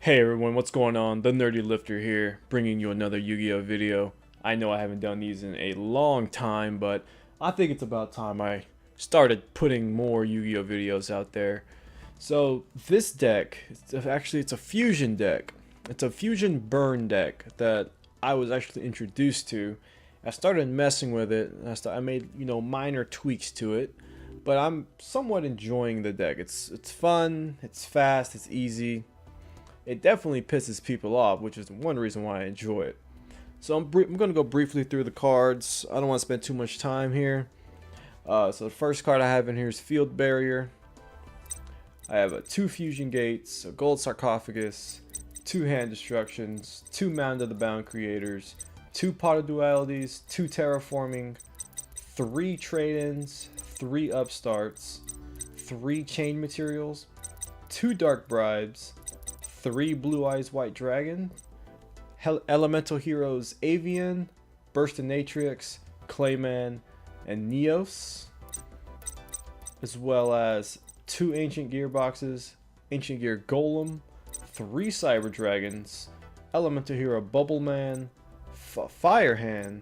Hey everyone, what's going on? The Nerdy Lifter here, bringing you another Yu-Gi-Oh video. I know I haven't done these in a long time, but I think it's about time I started putting more Yu-Gi-Oh videos out there. So this deck, it's a fusion deck. It's a fusion burn deck that I was actually introduced to. I started messing with it, and I made, minor tweaks to it, but I'm somewhat enjoying the deck. It's fun, it's fast, it's easy. It definitely pisses people off, which is one reason why I enjoy it. So I'm going to go briefly through the cards. I don't want to spend too much time here. So the first card I have in here is Field Barrier. I have 2 Fusion Gates, a Gold Sarcophagus, 2 Hand Destructions, 2 Mound of the Bound Creators, 2 Pot of Dualities, 2 Terraforming, 3 Trade-ins, 3 Upstarts, 3 Chain Materials, 2 Dark Bribes, 3 Blue Eyes White Dragon, Elemental Heroes Avian, Burstinatrix, Clayman, and Neos, as well as 2 Ancient Gearboxes, Ancient Gear Golem, 3 Cyber Dragons, Elemental Hero Bubbleman, Firehand,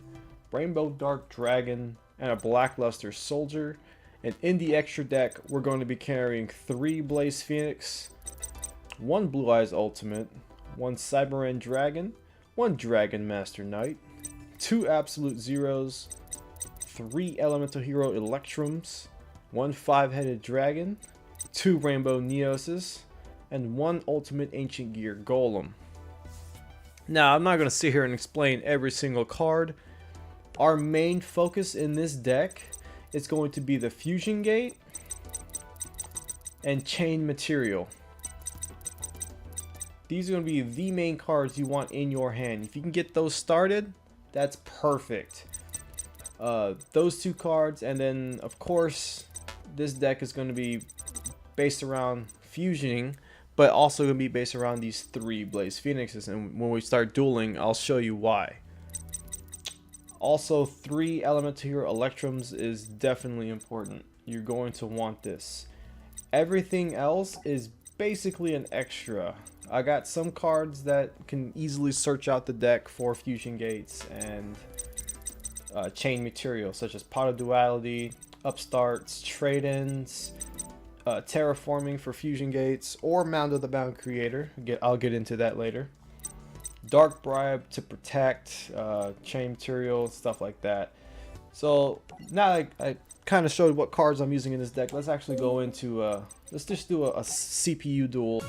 Rainbow Dark Dragon, and a Blackluster Soldier. And in the extra deck, we're going to be carrying 3 Blaze Phoenix, 1 Blue Eyes Ultimate, 1 Cyber End Dragon, 1 Dragon Master Knight, 2 Absolute Zeros, 3 Elemental Hero Electrums, 1 5-Headed Dragon, 2 Rainbow Neoses, and 1 Ultimate Ancient Gear Golem. Now, I'm not going to sit here and explain every single card. Our main focus in this deck is going to be the Fusion Gate and Chain Material. These are going to be the main cards you want in your hand. If you can get those started, that's perfect. Those 2 cards, and then of course this deck is going to be based around fusioning, but also going to be based around these 3 Blaze Phoenixes, and when we start dueling, I'll show you why. Also, 3 Elemental Hero Electrums is definitely important. You're going to want this. Everything else is basically an extra. I got some cards that can easily search out the deck for Fusion Gates and Chain Material, such as Pot of Duality, Upstarts, Trade-ins, Terraforming for Fusion Gates, or Mound of the Bound Creator. I'll get into that later. Dark Bribe to protect, Chain Material, stuff like that. So now I kind of showed what cards I'm using in this deck. Let's actually go into, let's just do a CPU duel.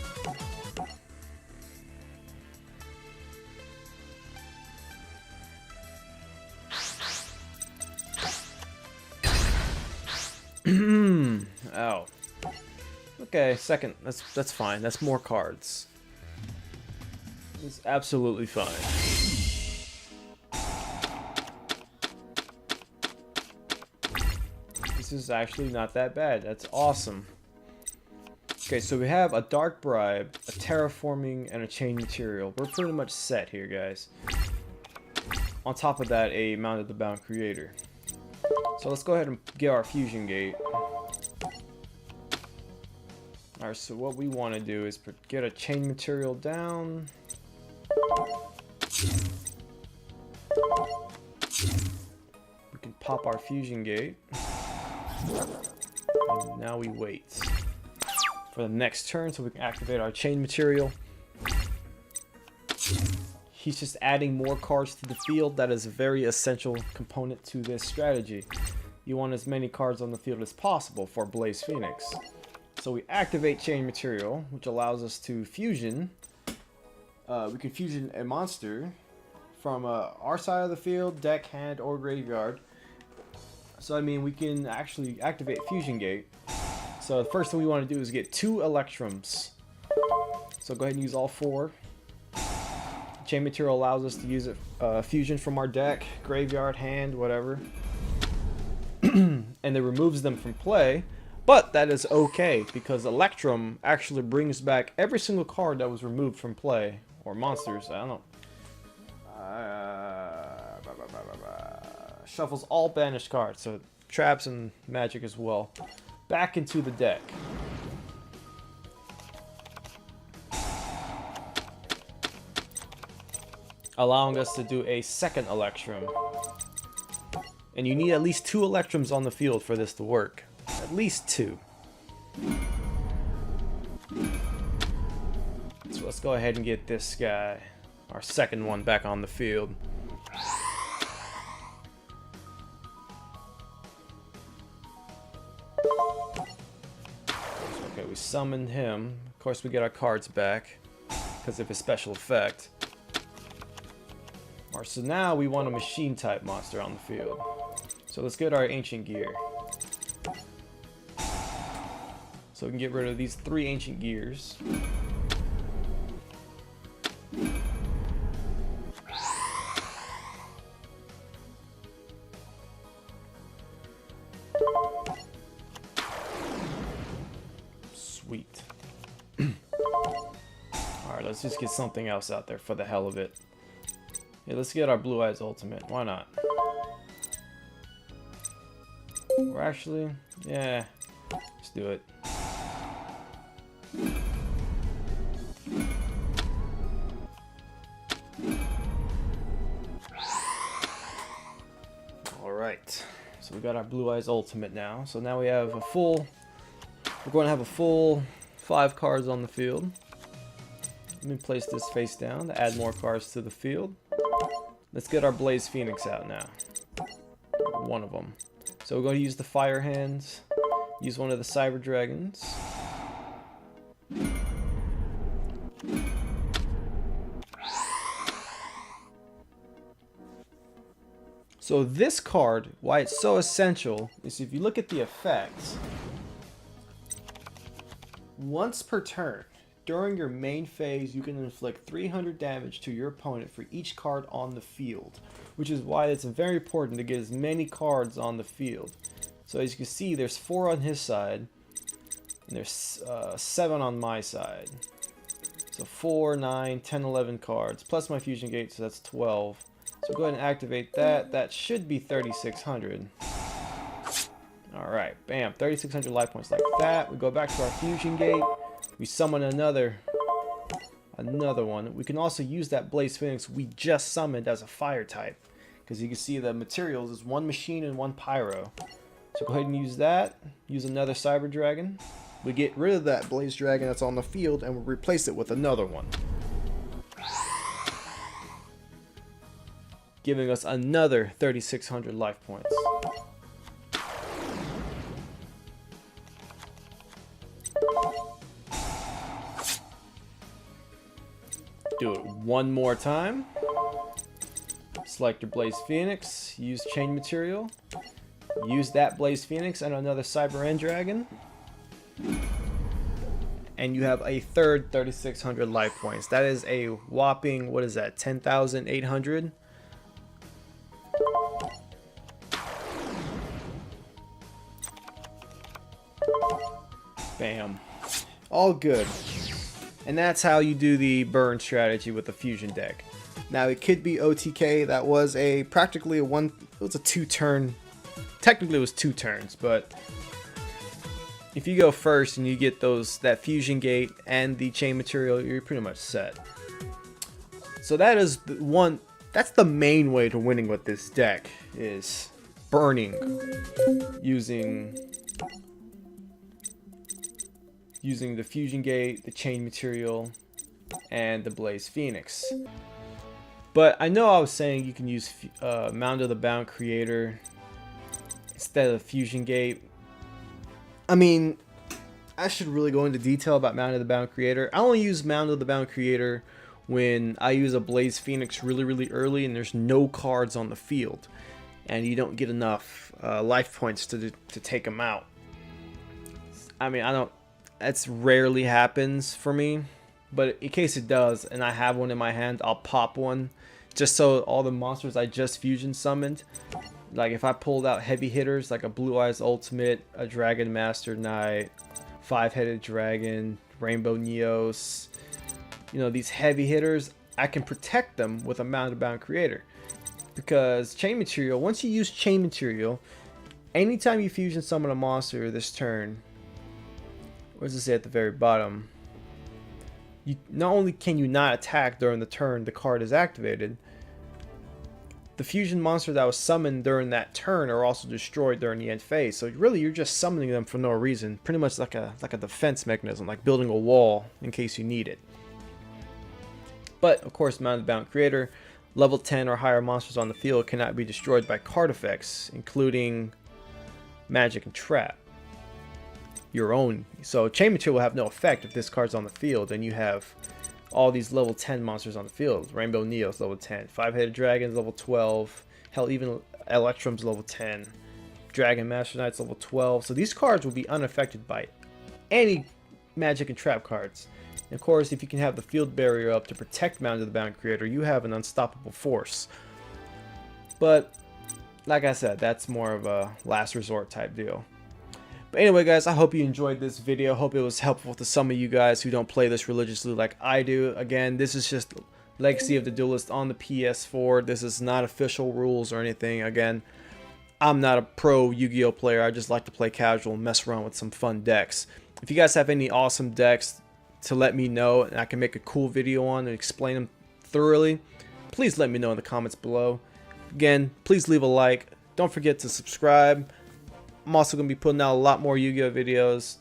Ow. Okay, second. That's fine. That's more cards. It's absolutely fine. This is actually not that bad. That's awesome. Okay, so we have a Dark Bribe, a Terraforming, and a Chain Material. We're pretty much set here, guys. On top of that, a Mound of the Bound Creator. So let's go ahead and get our Fusion Gate. Alright, so what we want to do is get a Chain Material down. We can pop our Fusion Gate. And now we wait for the next turn so we can activate our Chain Material. He's just adding more cards to the field. That is a very essential component to this strategy. You want as many cards on the field as possible for Blaze Phoenix. So we activate Chain Material, which allows us to fusion. We can fusion a monster from our side of the field, deck, hand, or graveyard. So I mean, we can actually activate Fusion Gate. So the first thing we want to do is get 2 Electrums. So go ahead and use all 4. Chain Material allows us to use it, fusion from our deck, graveyard, hand, whatever. And it removes them from play. But that is okay, because Electrum actually brings back every single card that was removed from play. Or monsters, I don't know. Shuffles all banished cards, so traps and magic as well, back into the deck. allowing us to do a second Electrum. And you need at least 2 Electrums on the field for this to work. At least 2. So let's go ahead and get this guy, our second one, back on the field. Okay, we summoned him. Of course, we get our cards back because of his special effect. Alright, so now we want a machine type monster on the field. So let's get our ancient gear. So we can get rid of these 3 ancient gears. Sweet. Alright, let's just get something else out there for the hell of it. Yeah, let's get our Blue Eyes Ultimate. Why not? Or actually, yeah, let's do it. Alright, so we got our Blue Eyes Ultimate now. So now we have a full, we're going to have a full 5 cards on the field. Let me place this face down to add more cards to the field. Let's get our Blaze Phoenix out now. One of them. So we're going to use the Fire Hands, use one of the Cyber Dragons. So this card, why it's so essential, is if you look at the effects, once per turn, during your main phase, you can inflict 300 damage to your opponent for each card on the field, which is why it's very important to get as many cards on the field. So as you can see, there's 4 on his side, and there's 7 on my side. So 4, 9, 10, 11 cards, plus my Fusion Gate, so that's 12. So go ahead and activate that. That should be 3,600. Alright, bam, 3,600 life points like that. We go back to our Fusion Gate. We summon another one. We can also use that Blaze Phoenix we just summoned as a fire type, because you can see the materials is 1 machine and 1 pyro. So go ahead and use that. Use another Cyber Dragon. We get rid of that Blaze Dragon that's on the field and we replace it with another one, giving us another 3,600 life points. Do it one more time. Select your Blaze Phoenix, use Chain Material, use that Blaze Phoenix and another Cyber End Dragon, and you have a third 3,600 life points. That is a whopping, what is that, 10,800? Bam. All good. And that's how you do the burn strategy with the fusion deck. Now it could be OTK. That was practically a 2-turn. Technically it was 2 turns, but if you go first and you get that fusion gate and the chain material, you're pretty much set. So that is that's the main way to winning with this deck, is burning using the fusion gate, the chain material, and the Blaze Phoenix. But I know I was saying you can use Mound of the Bound Creator instead of fusion gate. I mean, I should really go into detail about Mound of the Bound Creator. I only use Mound of the Bound Creator when I use a Blaze Phoenix really early and there's no cards on the field and you don't get enough life points to take them out. I mean, that's rarely happens for me, but in case it does and I have one in my hand, I'll pop one just so all the monsters I just fusion summoned, like if I pulled out heavy hitters like a Blue Eyes Ultimate, a Dragon Master Knight, 5-headed Dragon, Rainbow Neos, you know, these heavy hitters, I can protect them with a Mound of Bound Creator. Because chain material, once you use chain material, anytime you fusion summon a monster this turn, what does it say at the very bottom? not only can you not attack during the turn the card is activated, the fusion monster that was summoned during that turn are also destroyed during the end phase. So really, you're just summoning them for no reason, pretty much like a defense mechanism, like building a wall in case you need it. But of course, Mounted Bound Creator, level 10 or higher monsters on the field cannot be destroyed by card effects, including magic and trap. Your own. So chain material will have no effect if this card's on the field and you have all these level 10 monsters on the field. Rainbow Neos level 10, 5-headed dragons level 12, hell, even Electrum's level 10, Dragon Master Knights level 12. So these cards will be unaffected by any magic and trap cards. And of course, if you can have the field barrier up to protect Mounted Bound Creator, you have an unstoppable force. But like I said, that's more of a last resort type deal. But anyway, guys, I hope you enjoyed this video. Hope it was helpful to some of you guys who don't play this religiously like I do. Again, this is just Legacy of the Duelist on the PS4. This is not official rules or anything. Again, I'm not a pro Yu-Gi-Oh player. I just like to play casual and mess around with some fun decks. If you guys have any awesome decks to let me know and I can make a cool video on and explain them thoroughly, please let me know in the comments below. Again, please leave a like. Don't forget to subscribe. I'm also going to be putting out a lot more Yu-Gi-Oh videos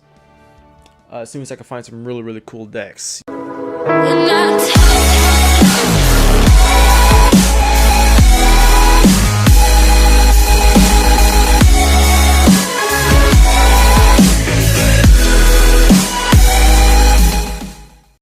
as soon as I can find some really cool decks.